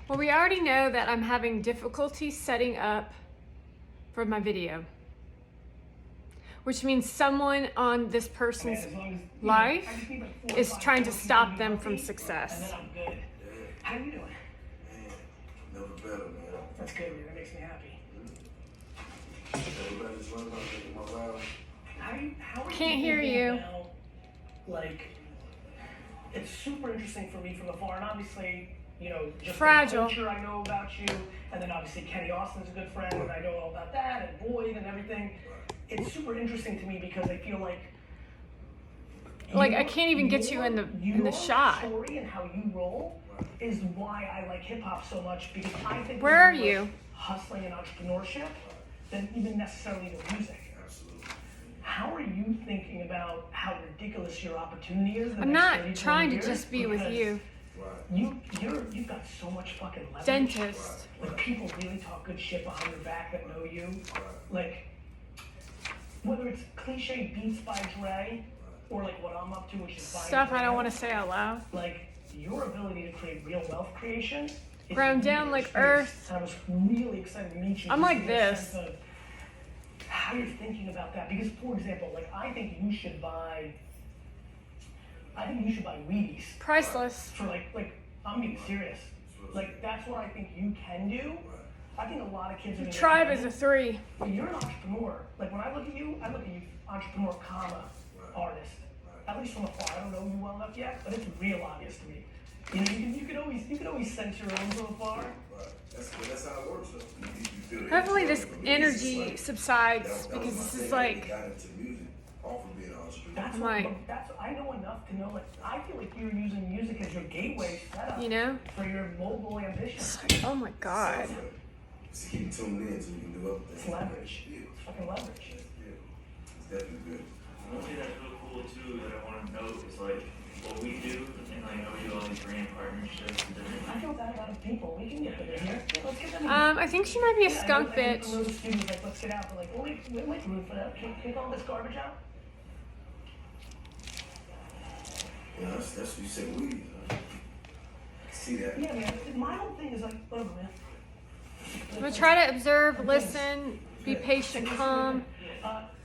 Well, we already know that I'm having difficulty setting up for my video, which means someone on this person's life is trying to stop them from success. And then I'm good. How are you doing? Man, never better, man. That's good, man. That makes me happy. Everybody's running about taking my vow. How are Can't you hear thinking you. about, like, it's super interesting for me from afar, and obviously, you know, just Fragile. the culture I know about you, and then obviously Kenny Austin's a good friend, and I know all about that, and Boyd and everything. It's super interesting to me because I feel like I can't even get you in the shot. Your story and how you roll is why I like hip hop so much, because I think Where are more you? hustling and entrepreneurship than even necessarily the music. Absolutely. How are you thinking about how ridiculous your opportunity is? I'm not trying to just be with you. You've got so much fucking leverage. Dentist. Like, people really talk good shit behind your back that know you. Like, whether it's cliche beats by Dre or like what I'm up to, which is Stuff I don't want to say out loud. like your ability to create real wealth creation. Ground down like earth. And I was really excited to meet you. I'm just like to get a this. sense of how you're thinking about that, because for example, like I think you should buy Wheaties Priceless. for like I'm being serious. Like that's what I think you can do. I think a lot of kids are The tribe is a 3. But you're an entrepreneur. Like when I look at you entrepreneur, artist. At least from afar. I don't know you well enough yet, but it's real obvious to me. You know, you can always sense your own from afar. That's how it works, though. You feel it. Hopefully this For me, it's energy like, subsides that was because my this thing. is I like, got into music off of being an entrepreneur. That's I'm what, like- that's I know enough to know. Like I feel like you're using music as your gateway setup. you know? For your mobile ambitions. Oh my God. So keep tuning in so we can do other things. It's leverage. Yeah. It's fucking leverage. Yeah. It's definitely good. One thing that's really cool too that I want to note is like what we do, and like how we do all these brand partnerships and different. I feel that about people. We can get them in here. Let's get them in. I think she might be a Yeah, skunk I know bitch. the students like, let's get out. But like, well, we make room for that. Can you all this garbage out? Yeah, that's what you said, weed. See that? Yeah, man. My whole thing is like, whatever, man. I'm gonna try to observe, listen, be patient, calm.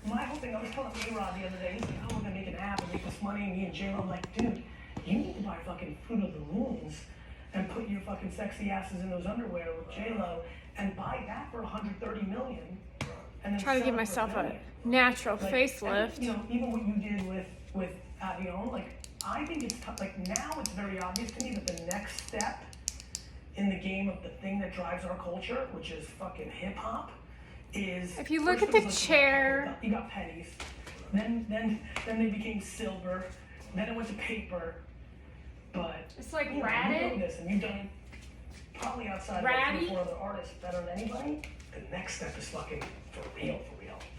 My whole thing, I was telling A-Rod the other day, he's like, oh, we're gonna make an app and make this money, and me and J-Lo, I'm like, dude, you need to buy fucking Fruit of the Looms and put your fucking sexy asses in those underwear with J-Lo and buy that for $130 million. And then Try to sell give it for myself $1 a million. natural Like, facelift. and, you know, even what you did with Avion, like, I think it's tough. Like, now it's very obvious to me that the next step in the game of the thing that drives our culture, which is fucking hip hop, is If you look first at the it was like, chair- you got pennies, then they became silver, then it went to paper, but It's like you know, ratted. you know this, and you've done outside of like Ratty. 3 or 4 other artists better than anybody. The next step is fucking for real,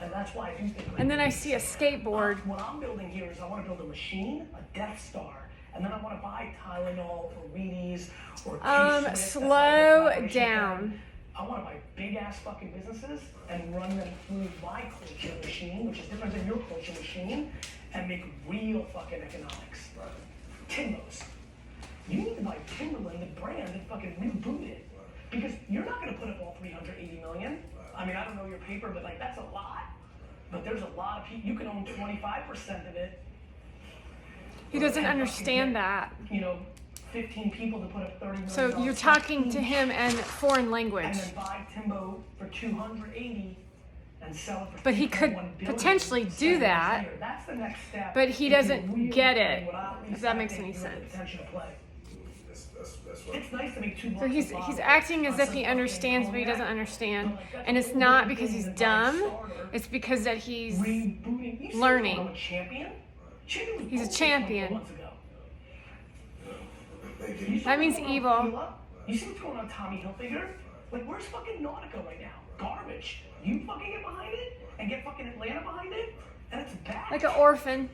and that's why I do think. And then I see a skateboard. What I'm building here is I want to build a machine, a Death Star, and then I want to buy Tylenol or Wheaties or K-Swiss, that's Slow like a collaboration down. brand. I want to buy big ass fucking businesses and run them through my culture machine, which is different than your culture machine, and make real fucking economics. Timbos. You need to buy Timberland, the brand, and fucking reboot it. Because you're not going to put up all 380 million. I mean, I don't know your paper, but like that's a lot. But there's a lot of people. You can own 25% of it. He doesn't And understand fucking that. get, you know, 15 people to put up 30 million. So you're talking to him in foreign language. And then buy Timbo for 280 and sell it for. But he could 3.1 billion potentially do 7 years that, later. That's the next step. but he if you doesn't really get play it, what at least if that I makes think any you have the sense. potential to play. That's right. It's nice to make 2 So bucks he's a bottle acting as on if some he fucking understands, but he cognac. doesn't understand. But, like, that's And a it's whole not different because thing he's than buying dumb. starter. It's because that he's Rebooting. You see learning. I'm a champion. Champion was He's a booked champion. 24 months ago. Thank You you. see That means what's going on evil. with Fila? You see what's going on with Tommy Hilfiger? Like, where's fucking Nautica right now? Garbage. You fucking get behind it and get fucking Atlanta behind it, and it's bad. like an orphan.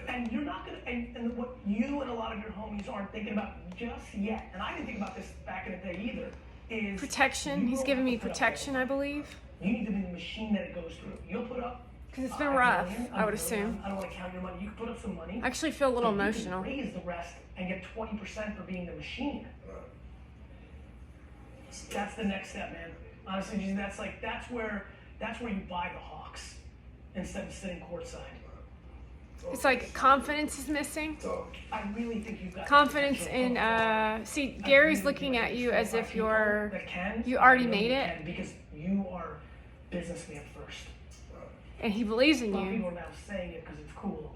And you're not gonna, and what you and a lot of your homies aren't thinking about just yet, and I didn't think about this back in the day either, is Protection. you He's don't giving have me to put up protection, all I the money. believe. You need to be the machine that it goes through. You'll put up. Because it's been 5 rough, million, I would $1 assume. million. I don't want to count your money. You can put up some money. I actually feel a little but you emotional. can raise the rest and get 20% for being the machine. That's the next step, man. Honestly, just, that's where you buy the Hawks instead of sitting courtside. It's like confidence is missing. I really think you've got Confidence in, see, Gary's looking at you as if you already made it. Because you are businessman first. And he believes in A lot of people you. are now saying it because it's cool,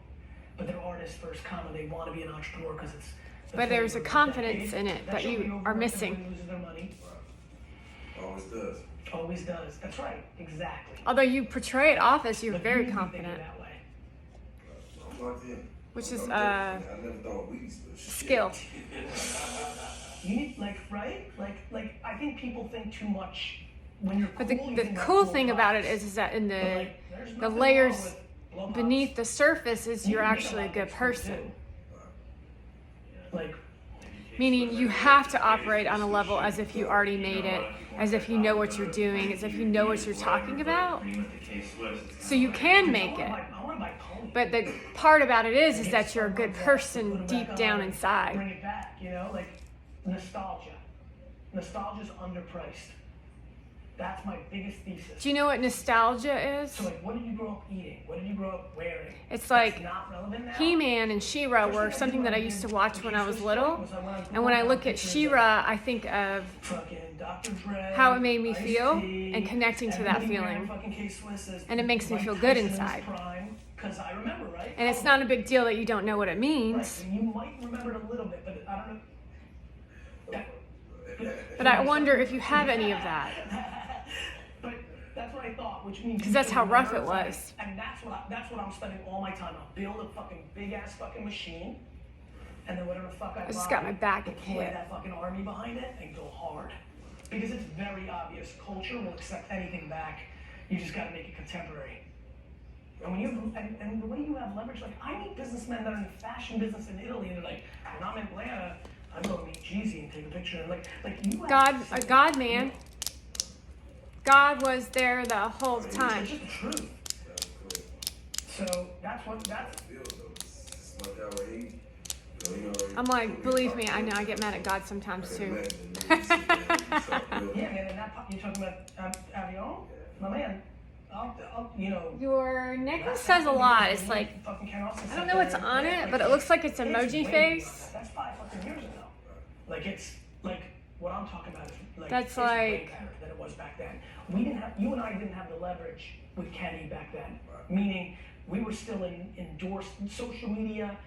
but they're artists first, they want to be an entrepreneur because it's. But there's a confidence in it that you are missing. Loses their money. Always does. Always does. That's right. Exactly. Although you portray it off as you're But very you think confident, that way. I'm locked in. which is I never thought weeds, but shit. skill. You need, right? Like I think people think too much when you're. But cool, you the think cool about thing about it is that in the layers beneath the surface is you're actually a good person. Like, Meaning you have to operate on a level as if you already made it, as if you know what you're doing, as if you know what you're talking about. So you can make it. I want to buy pony. But the part about it is that you're a good person deep down Bring inside. it back, like nostalgia. Nostalgia's underpriced. That's my biggest thesis. Do you know what nostalgia is? So like, what did you grow up eating? What did you grow up wearing? It's That's like not relevant now. He-Man and She-Ra were something that I used to watch when I was little. And when I look at She-Ra, I think of Fucking Dr. Dre, how it made me Ice-T, feel and connecting to that everybody wearing feeling. fucking K-Swisses, And it makes me Mike feel good Tyson's inside. prime, 'cause I remember, right? And it's not a big deal that you don't know what it Right, means. and you might remember it a little bit, but I don't know. But I wonder if you have any of that. But that's what I thought, which means 'Cause that's how rough it was. And that's what I'm spending all my time on. Build a fucking big ass fucking machine, and then whatever the fuck I just buy, got my back deploy hit. that fucking army behind it and go hard. Because it's very obvious, culture will accept anything back. You just got to make it contemporary. And when you and the way you have leverage, like I meet businessmen that are in the fashion business in Italy, and they're like, when I'm in Atlanta, I'm going to meet Jeezy and take a picture. And like you have A God man. God was there the whole time. It's just the truth. So that's. I'm like, believe me, I know I get mad at God sometimes too. Yeah, man, and you're talking about Avion? My man, I'll Your necklace says a lot. It's like, I don't know what's on it, but it looks like it's emoji face. That's 5 fucking years ago. Like, it's, like, what I'm talking about is, like, That's it's like- way better than it was back then. You and I didn't have the leverage with Kenny back then. Meaning, we were still endorsed social media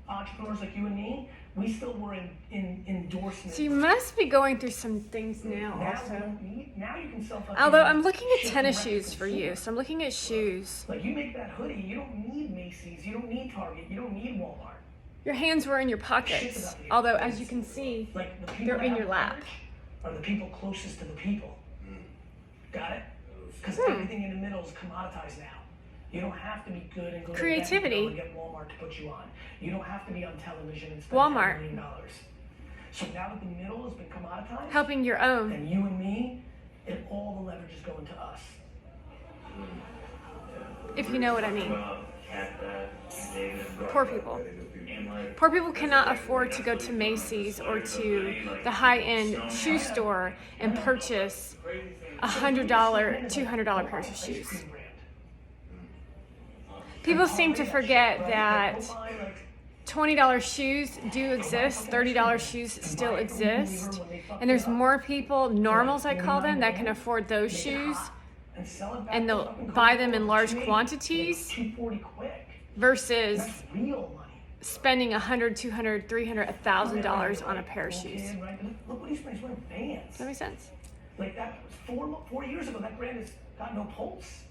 entrepreneurs like you and me. We still were in endorsements. So you must be going through some things now Now, also. now you can sell. Although I'm looking at tennis shoes for you, so I'm looking at shoes. Like you make that hoodie, you don't need Macy's, you don't need Target, you don't need Walmart. Your hands were in your pockets. Although, as you can see, Like the people they're that in have your lap. leverage are the people closest to the people. Got it? Because Hmm. everything in the middle is commoditized now. You don't have to be good and go Creativity. to get Walmart to put you on. You don't have to be on television and spend Walmart. $10 million. So now that the middle has been commoditized, helping your own. and you and me, all the leverage is going to us. If you know what I mean. Poor Poor people. Poor people cannot afford to go to Macy's or to the high-end shoe store and purchase $100, $200 pairs of shoes. People seem to forget that $20 shoes do exist, $30 shoes still exist, and there's more people, normals I call them, that can afford those shoes, and they'll buy them in large quantities versus That's real money. spending $100, $200, $300, $1,000 on a pair of shoes. Does Look what he's wearing, Vans. that make sense? Like that, 4 years ago, that brand has got no pulse.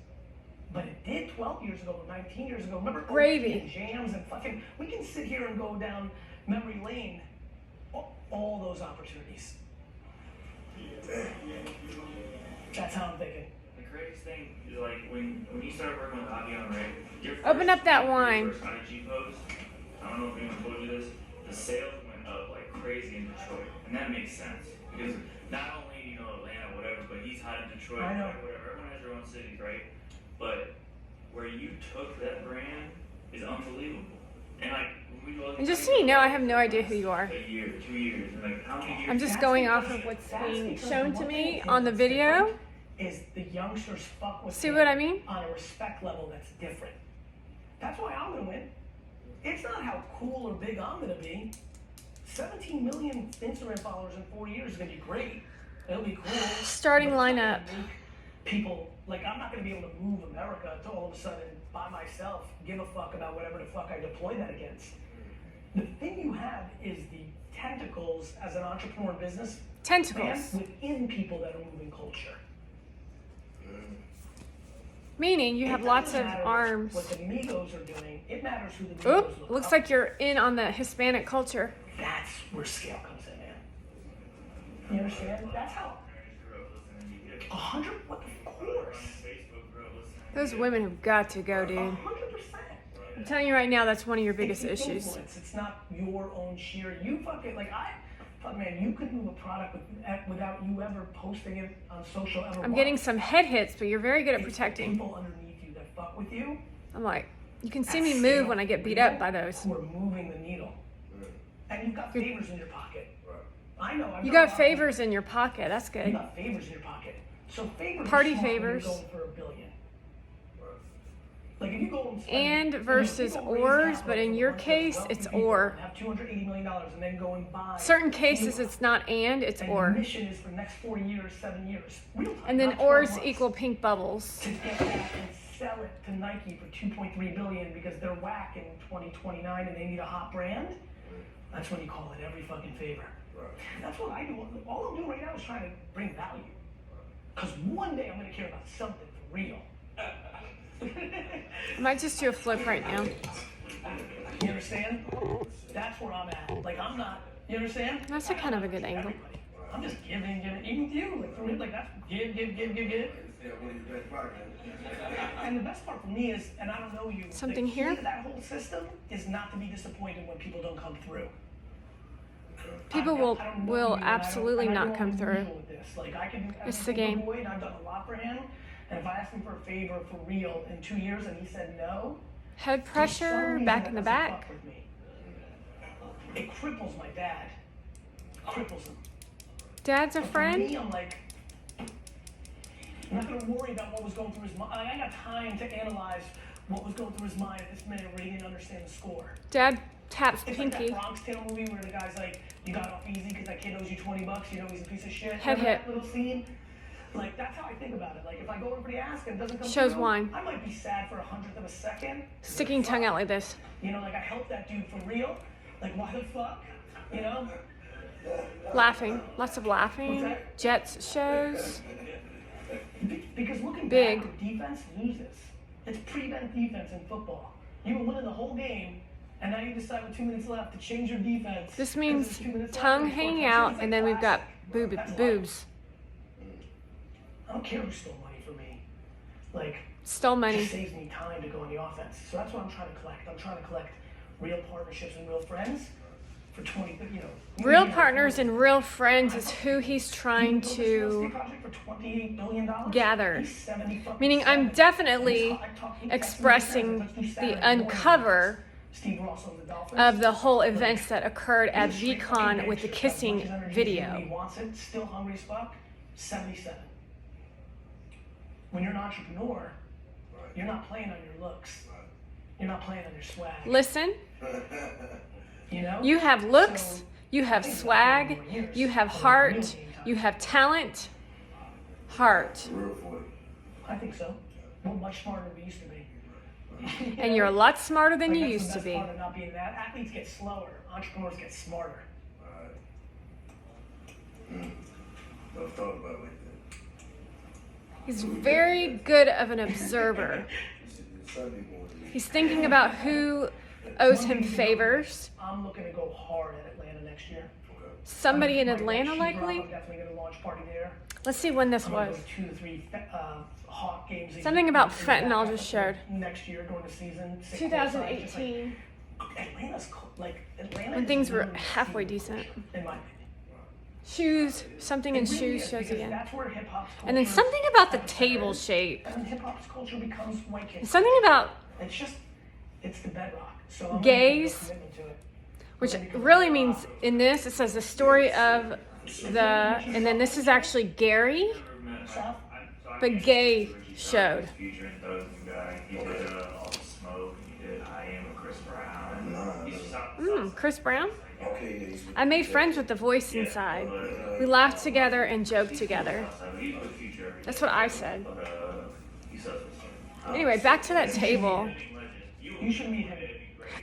But it did 12 years ago, 19 years ago. Remember Gravy. and jams and fucking, we can sit here and go down memory lane. All those opportunities. That's how I'm thinking. The craziest thing is like when you start working with Avion, right? Your Open up that wine. First IG post, I don't know if anyone told you this, the sales went up like crazy in Detroit, and that makes sense because not only Atlanta, whatever, but he's hot in Detroit, I know. whatever. Everyone has their own cities, right? But where you took that brand is unbelievable, and like And just so you know, I have no idea who you are. A year, 2 years, and like how many years? I'm just going off of what's being shown to me on the video. Is the youngsters fuck with See what I mean? on a respect level that's different. That's why I'm gonna win. It's not how cool or big I'm gonna be. 17 million Instagram followers in 4 years is gonna be great. It'll be cool. Starting But it's not lineup. gonna make people, like, I'm not gonna be able to move America to all of a sudden by myself give a fuck about whatever the fuck I deploy that against. The thing you have is the tentacles as an entrepreneur business Tentacles. and within people that are moving culture. Meaning you have It lots doesn't of matter arms. What the Migos are doing, it matters who the Migos Oop, look looks up like you're in on the Hispanic culture. That's where scale comes in, man. You understand? That's how 100. What the course? Those women have got to go, dude. 100%. I'm telling you right now, that's one of your biggest It's issues. influence. It's not your own sheer. You fucking man. You could move a product without you ever posting it on social. I'm getting some head hits, but you're very good at It's protecting. people underneath you that fuck with you. I'm like, you can see me move when I get beat up by those. Who are moving the needle, and you've got favors in your pocket. I know. You got favors in your pocket. That's You good. got favors in your pocket. So favors. Party are smart when favors. You're going for $1 billion. Like if you go and spend, And versus if you go raise ors, capital but in from your a bunch of case, wealthy it's people or. and have $280 million and then go and buy. Certain cases, real- it's not and, it's and or. your mission is for the next 4 years, 7 years. Real time, And then not 12 ors months. equal pink bubbles. To get that and sell it to Nike for $2.3 billion because they're whack in 2029 and they need a hot brand. That's when you call it every fucking favor. That's what I do. All I'm doing right now is trying to bring value. Because one day I'm going to care about something for real. I might just do a flip right now. You understand? That's where I'm at. Like I'm not. You understand? That's a kind of a good angle. Everybody. I'm just giving. Even with you, like for me, like that's give. And the best part for me is, and I don't know you. Something the key here? to that whole system is not to be disappointed when people don't come through. People I don't know will you, and absolutely I don't not come wanna through. deal with this. Like I can. It's the game. Boyd, I've done a lot for him, and if I asked him for a favor for real in 2 years and he said no. Head For some pressure, reason, back that in the doesn't back. fuck with me. It cripples my dad. Cripples him. Dad's a But for friend. me, I'm like, I'm not gonna worry about what was going through his mind. I got time to analyze what was going through his mind at this minute where he didn't understand the score. Dad taps It's like pinky. that Bronx Tale movie where the guy's like, you got off easy because that kid owes you $20, you know he's a piece of shit. Head Remember hit. that little scene? Like, that's how I think about it. Like, if I go over for the ask and it doesn't come Shows through, wine. I might be sad for 100th of a second. Sticking tongue out like this. You know, like, I helped that dude for real. Like, why the fuck? You know? Laughing. Lots of What's laughing. that? Jets shows. Because looking Big. back, the defense loses. It's prevent defense in football. You were winning the whole game, and now you decide with 2 minutes left to change your defense. This 'cause means there's 2 minutes left tongue and you score hanging touchdowns. out, It's and like then we've got classic. That's boobs. I don't care who stole money from me. Like, Stole it money. just saves me time to go on the offense. So that's what I'm trying to collect. I'm trying to collect real partnerships and real friends for 20, you know. Real you know, partners and real friends is who he's trying you built this real to estate project for $28 billion? gather. He's 70 fucking Meaning I'm seven. definitely I talk- he texted me expressing let's do the Saturday morning. uncover Steve Ross on the Dolphins. of the whole events that occurred at He's straight fucking VCon with the gangster, as much kissing as energy as video. He wants it, still hungry as fuck, 77. When you're an entrepreneur, you're not playing on your looks. You're not playing on your swag. Listen, You know? you have looks, So, you have think about swag, 10 more years you have of real heart, game time. you have talent, heart, Real for you. I think so. We're much smarter than we used to be. You and know? you're a lot smarter than Like, you that's used the to best be. part of not being that. Athletes get slower. Entrepreneurs get smarter. Alright. Never thought about it like that. He's very good of an observer. It's Sunday morning. He's thinking about who owes him favors. I'm looking to go hard at Atlanta next year. Okay. Somebody in I'm gonna Atlanta, shoot likely. I'm definitely going to launch party there. Let's see when this I'm gonna was. go to 2 to 3 Hawk games. a Something year. about In the fentanyl back just showed. Next year during the season. 6 more sides, just like- 2018, Atlanta's Atlanta. when is things were literally halfway the decent. season, in my opinion. Shoes, something in It really shoes is, shows because again. That's where hip hop's culture. And then something about the comes table from. shape. And then hip hop's culture becomes white kids. Something about It's the bedrock. So I'm gonna gays, make a commitment to it. which really means in this, it says the story of and then this is actually Gary, but gay showed. Featuring Douse guy. He did All the Smoke. He did I Am with Chris Brown. He's just out. Chris Brown? Okay, yeah, I made friends with the voice inside. We laughed together and joked together. That's what I said. Anyway, back to that table. You should meet him.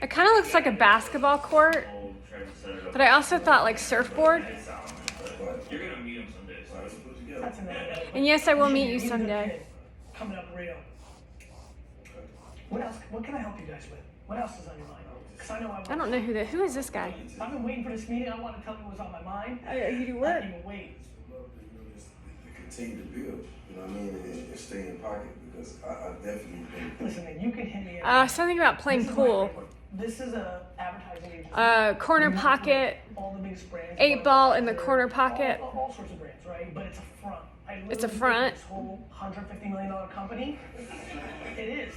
It kind of looks like a basketball court, but I also thought like surfboard. You're gonna meet him someday. So let's put together. That's another. And yes, I will meet you He's a good someday. kid. Coming up real. What else? What can I help you guys with? What else is on your mind? Because I know I don't know who is this guy? I've been waiting for this meeting. I want to tell you what's on my mind. You do I can't even wait. To continue to build, you know what I mean, and stay in pocket, because I definitely think. Listen, man, you can hit me. Something about playing pool. This is a advertising agency. Corner pocket, All the biggest brands. 8 Ball in the corner pocket. All sorts of brands, right? But it's a front. It's a front. This whole $150 million company. It is.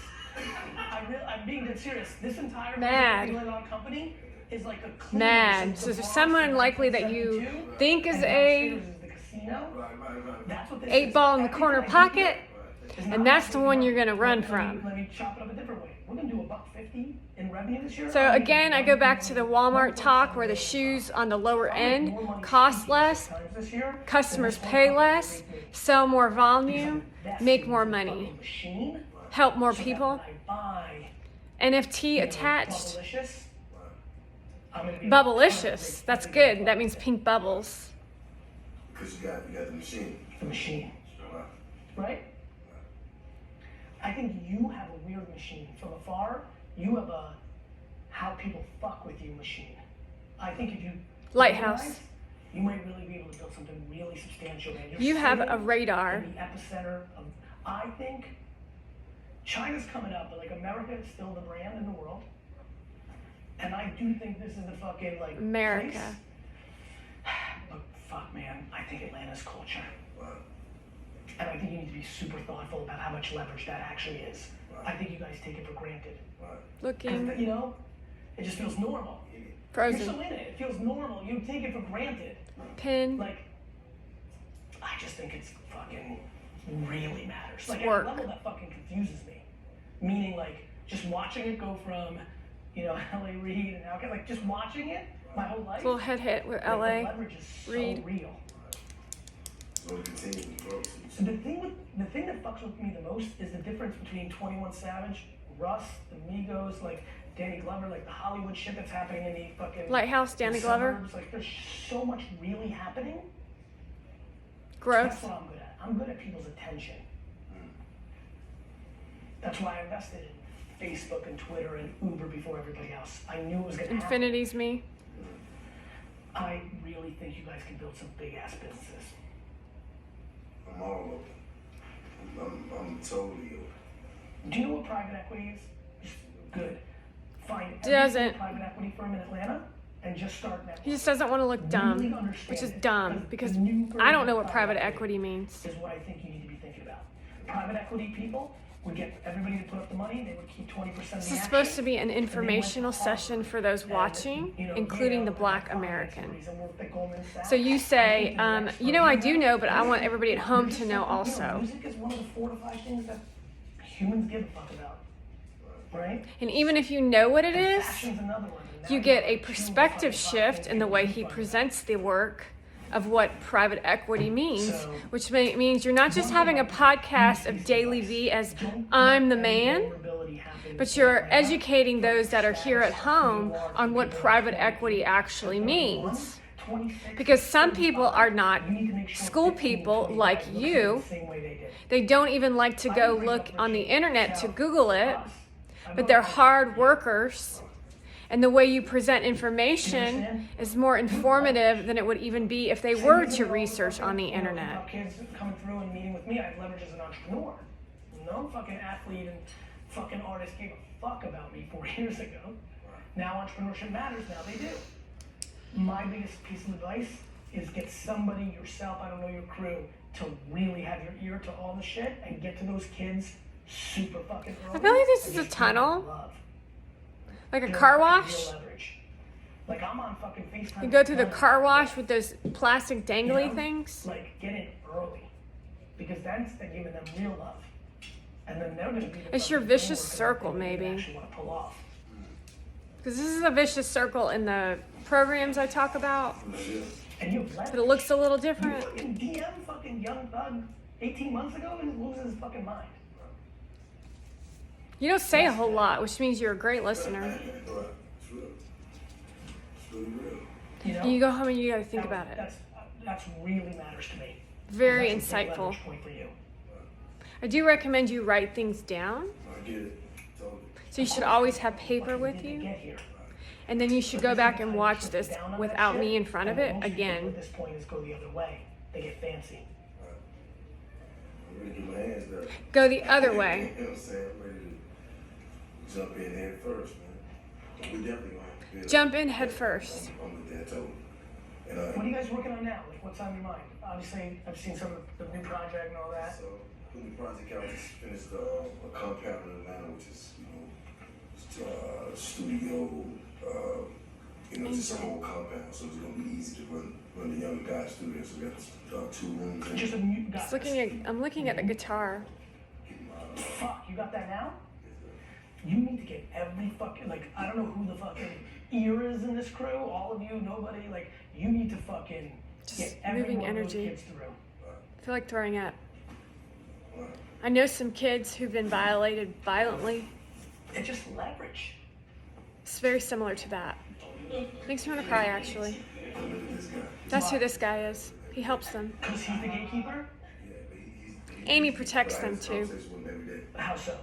I'm being dead serious. This entire Mad. $150 million company is like a clean. Mad. So there's someone likely that you think is a 8 Ball in the corner pocket, and that's the one you're gonna run from. Let me chop it up a different way. We're gonna do $150 in revenue this year. So again, I go back to the Walmart talk where the shoes on the lower end cost less, customers pay less, sell more volume, make more money, help more people. NFT attached. Bubblicious. That's good. That means pink bubbles. Because you got the machine. The machine. Right? I think you have a weird machine. From afar, you have a how people fuck with you machine. I think if you Lighthouse. organize, you might really be able to build something really substantial. Man. You're You have sitting a radar. in the epicenter of. I think China's coming up, but like America is still the brand in the world. And I do think this is the fucking like America. place. But fuck, man, I think Atlanta's culture. Right. And I think you need to be super thoughtful about how much leverage that actually is. I think you guys take it for granted. Right. Looking You know, it just feels normal. You're frozen. so in it. It feels normal. You take it for granted. Pin. Like, I just think it's fucking really matters. Like, Work. at a level that fucking confuses me. Meaning, like, just watching it go from, you know, LA Reid and now, like, just watching it my whole life. Little head with like, LA. The leverage is so Reid. real. So it continues to grow. So the thing that fucks with me the most is the difference between 21 Savage, Russ, the Migos, like Danny Glover, like the Hollywood shit that's happening in the fucking Lighthouse, Danny the Glover. suburbs. Like there's so much really happening. Growth. That's what I'm good at. I'm good at people's attention. That's why I invested in Facebook and Twitter and Uber before everybody else. I knew it was gonna happen. Infinity's me. I really think you guys can build some big ass businesses. I'm all open. I'm totally open. Do you know what private equity is? Just good. Find every Doesn't. single private equity firm in Atlanta and just start networking. He just doesn't want to look dumb, Really understand which is it, dumb because the new version I don't know of what private equity means. is what I think you need to be thinking about. Private equity people would get everybody to put up the money. They would keep 20% of the This is supposed to be an and they went informational to Harvard session for those and, watching, you know, including Yale the and Black finance American. degrees and worked at Goldman Sachs. So you say, I think the you know, I next do know, but I want everybody at home Music to is know something, also. Music is one of the 4 to 5 things that humans give a fuck about, right? And even if you know what it is, Fashion's another one. And you now get a have 2 perspective fucking shift in the way he people presents the work of what private equity means, So- which means you're not just having a podcast of Daily V as I'm the man, but you're educating those that are here at home on what private equity actually means. Because some people are not school people like you. They don't even like to go look on the internet to Google it, but they're hard workers. And the way you present information is more informative than it would even be if they were to research on the internet. Kids coming through and meeting with me, I have leverage as an entrepreneur. No fucking athlete and fucking artist gave a fuck about me 4 years ago. Now entrepreneurship matters, now they do. My biggest piece of advice is get somebody, yourself, I don't know, your crew, to really have your ear to all the shit and get to those kids super fucking early. I feel like this is and a just give them tunnel. love. Like a There's car fucking wash? real leverage. Like I'm on fucking FaceTime. You go through the with car clients, wash with those plastic you dangly know? things. Like get in early, because that's they're giving them real love, and then they're gonna be. The It's your fucking vicious framework of circle, everything that they maybe. actually want to pull off. Because this is a vicious circle in the programs I talk about. And you have But it looks a little You different. fucking DM fucking young thug 18 months ago and loses his fucking mind. You don't say a whole lot, which means you're a great listener. Right. It's real. It's really real. You know? And you go home and you gotta think about it. That's really matters to me. Very That's a big insightful. leverage point for you. I do recommend you write things down. I get it. Totally. So you should always have paper with Did they you. get here? And then you should go back and watch this Down on that without shit, me in front of and it what most people do again. At this point is go the other way. They get fancy. I'm ready to get my hands dirty. Go the other way. You know what I'm saying? I'm ready to jump in head first, man. But we definitely gonna have to build. Jump in head first. I'm with that totally. And What are you guys working on now? Like, what's on your mind? Obviously, I've seen some of the new project and all that. so when the project out, just finished a compound in Atlanta, which is studio, just a whole compound. So it's gonna be easy to run the young guys through there. So we got 2 rooms. And Just a new guy. I'm looking at the guitar. Fuck, you got that now? You need to get every fucking, like, I don't know who the fucking ear is in this crew, all of you, nobody, like, you need to fucking Just get every moving one of those energy. kids through. I feel like throwing up. I know some kids who've been violated violently. It's just leverage. It's very similar to that. Makes me want to cry, actually. Look at this guy. That's who this guy is. He helps them. Because he's the gatekeeper? Yeah, but Amy protects them, But I too. have this conversation with him every day. How so?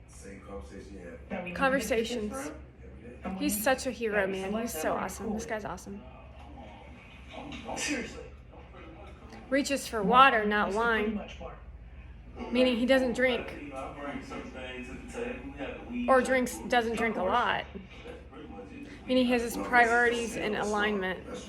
Same conversation you have That we need to get these Conversations. kids through? every day. And when He's you- such a hero, that we man. select He's them, so are you awesome. cool This with guy's awesome. it? Seriously. Reaches for water, not That's the pretty wine. much part. Meaning he doesn't drink. You know, I bring some things to the table. We have the weed. Or doesn't drink a lot. That's pretty much it. Meaning he has his priorities in alignment. That's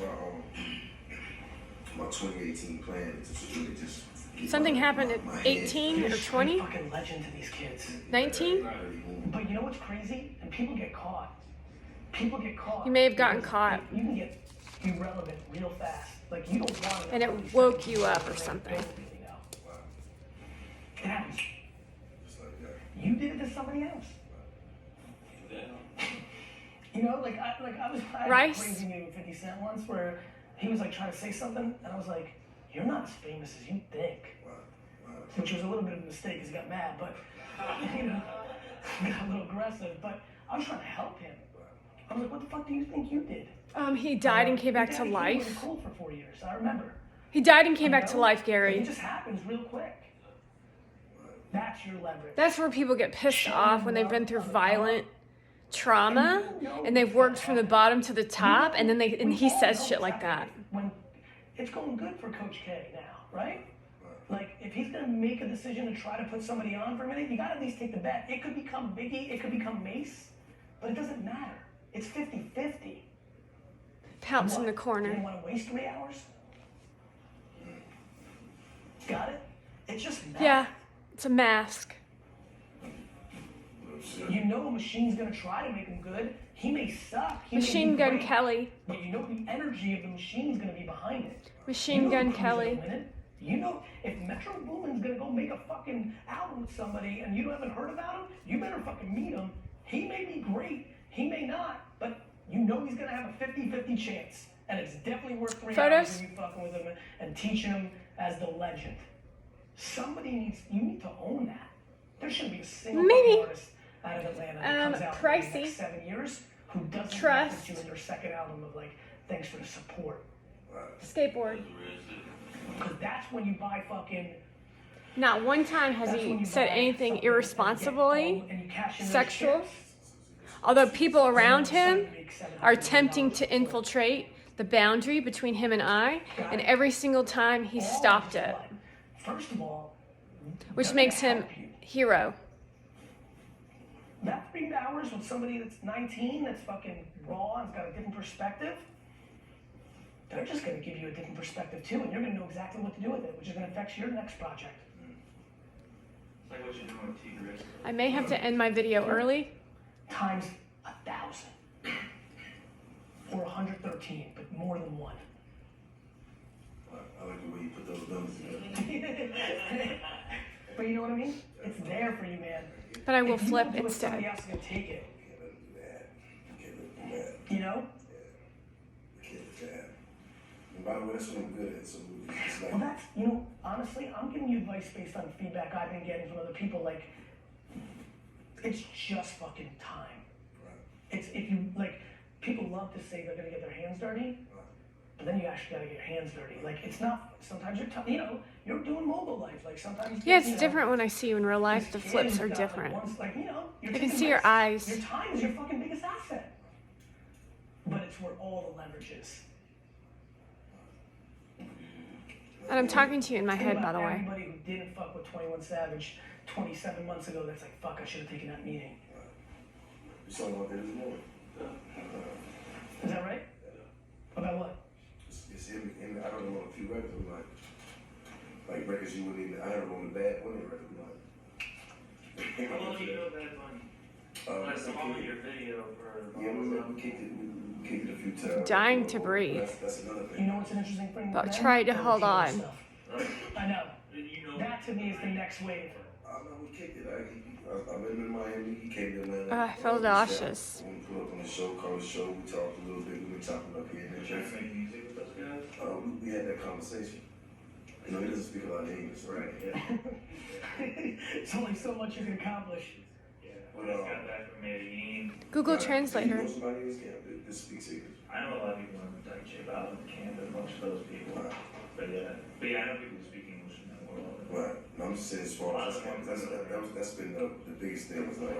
my 2018 plan is to really just get Something my- happened at my head 18 You're or a straight 20? fucking legend to these kids. 19? really moving. But you know what's crazy? And people get caught. People get caught. You may have gotten because caught. You can get irrelevant real fast. Like you don't want to. And it woke you up or something. Wow. It happens. Just like that. You did it to somebody else. You know, I had Rice? a crazy meeting with 50 Cent once where he was like trying to say something, and I was like, "You're not as famous as you think," Wow. Wow. which was a little bit of a mistake because he got mad, but you know, got a little aggressive. But I was trying to help him. I was like, "What the fuck do you think you did?" He died and came back Your to dad life. was cool for 4 years. I remember. He died and came back You to know? life, It Gary. just happens real quick. That's your leverage. That's where people get pissed off when they've been through violent trauma and they've worked from the bottom to the top, and then he says shit like that. When it's going good for Coach K now, right? Like, if he's gonna make a decision to try to put somebody on for a minute, you gotta at least take the bet. It could become Biggie, it could become Mace, but it doesn't matter. It's 50-50. Pouts in the You didn't corner. want to waste 3 hours? Got it? It's just math. Yeah, it's a mask. You know a machine's gonna try to make him good. He may suck. He may Machine be Gun great, Kelly. But you know the energy of the machine's gonna be behind it. Machine You know Gun who's gonna Kelly. win it. You know, if Metro Boomin's gonna go make a fucking album with somebody and you haven't heard about him, you better fucking meet him. He may be great, he may not, but you know he's gonna have a 50-50 chance. And it's definitely worth 3 Photos? hours when you fucking with him and teaching him as the legend. You need to own that. There shouldn't be a single Maybe. fucking artist out of Atlanta that comes out in the pricey. next 7 years who doesn't Trust. reference you in their second album of like, thanks for the support. Skateboard. Because that's when you buy fucking. Not one time has That's when he you said buy anything something irresponsibly, and you cash in those sexual. chips. Although people around him Suddenly make $700 are attempting to for it. infiltrate the boundary between him and I, and every single time he All stopped of it, what? First of all, which they're makes gonna him help you. hero. That 3 hours with somebody that's 19, that's fucking raw and got a different perspective, they're just going to give you a different perspective too, and you're going to know exactly what to do with it, which is going to affect your next project. It's like what you're doing with Tigris. I may have to end my video early. Times 1,000 or 113, but more than one. I like the way you put those numbers together. But you know what I mean? It's there for you, man. But I will If you flip don't do it, instead. somebody else is gonna take it. You can't let them do that. You can't let them do that. You know? You can't do that. And by the way, that's what I'm good at. So it's like, Well, that's, you know, honestly, I'm giving you advice based on feedback I've been getting from other people. Like, it's just fucking time. right, It's if you like, people love to say they're gonna get their hands dirty, but then you actually gotta get your hands dirty. Like, it's not. Sometimes you know, you're doing mobile life. Like sometimes. Yeah, you it's know, different when I see you in real life. The this flips kid are who's got, like, different. like, you know, you're I can taking see your risks. eyes. Your time is your fucking biggest asset. But it's where all the leverage is. And I'm talking to you in my Think head, about by the way. everybody who didn't fuck with 21 Savage 27 months ago. That's like, fuck, I should have taken that meeting. you saw one there this morning. Is that right? About what? It's him. I don't know a few records. I'm like records you wouldn't even. I heard him on the Bad Bunny record. I'm How long do you know Bad Bunny? I saw your video for. Yeah, we kicked it. We kicked it a few times. Dying to breathe. That's another thing. You know what's an interesting thing? But with them? try to They're hold pure on. stuff. I know. You know. That to me is the next wave. I know we kicked it. I've been in Miami. He came to Atlanta. I feel nauseous. When we pulled up on the show, called the show, we talked a little bit. We were talking up here and Trying to there. make music with those guys. We had that conversation. You know, he doesn't speak a lot of English, right? Yeah. It's only so much you can accomplish. Yeah. I just got back from Medellin. Google You Translator. know somebody in this camp that speaks English? I know a lot of people in the Dutch about in Canada, a bunch of those people. Right. But yeah, I know people who speak English in that world. Right. No, I'm just saying as far as that's been the biggest thing was like,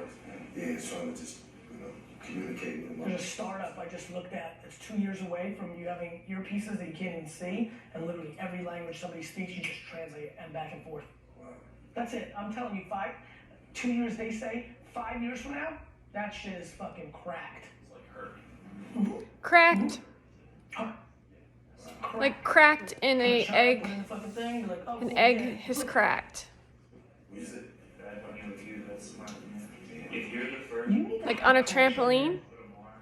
yeah, it's trying to just, you know, communicate with them. There's a startup I just looked at that's 2 years away from you having earpieces that you can't even see, and literally every language somebody speaks, you just translate it and back and forth. Wow. That's it. I'm telling you, 2 years they say, 5 years from now, that shit is fucking cracked. It's like hurt. Cracked. Cracked. Like cracked in a Shut up, egg. put it in the fucking thing, you're like, oh, An cool, egg yeah. is cracked. What is it? Bad Bunny with you, that's smart. If you're the first. You need to Like have on a culture, trampoline. man.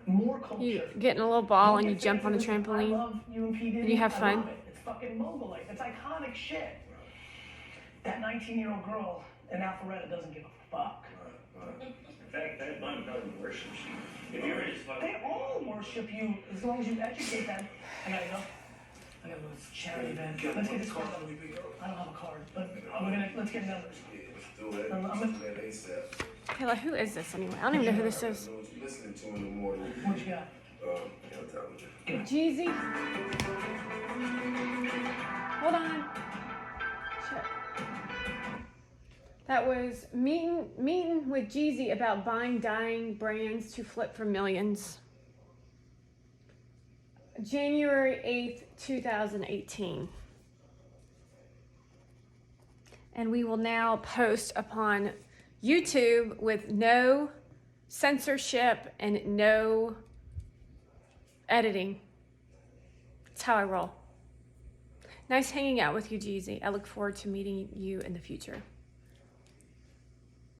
More culture. You get in a little ball and you get jump on the famous. I trampoline. love you and P. Diddy. And you have I fun. love it. It's fucking mobile life. It's iconic shit. That 19-year-old girl in Alpharetta doesn't give a fuck. Right. In fact, Bad Bunny probably worships you. If you were just fucking. They all worship you as long as you educate them. I gotta go. I gotta go to this charity event. Let's get this card. I don't have a card, but let's get numbers. Yeah, let's do it. I'm Let's gonna- do that ASAP. Hey, like, who is this anyway? I don't even know who this is. I know what you're listening to in the morning. What you got? I'll tell you. Jeezy. Hold on. Shit. That was meeting with Jeezy about buying dying brands to flip for millions. January 8th, 2018. And we will now post upon YouTube with no censorship and no editing. That's how I roll. Nice hanging out with you, Jeezy. I look forward to meeting you in the future.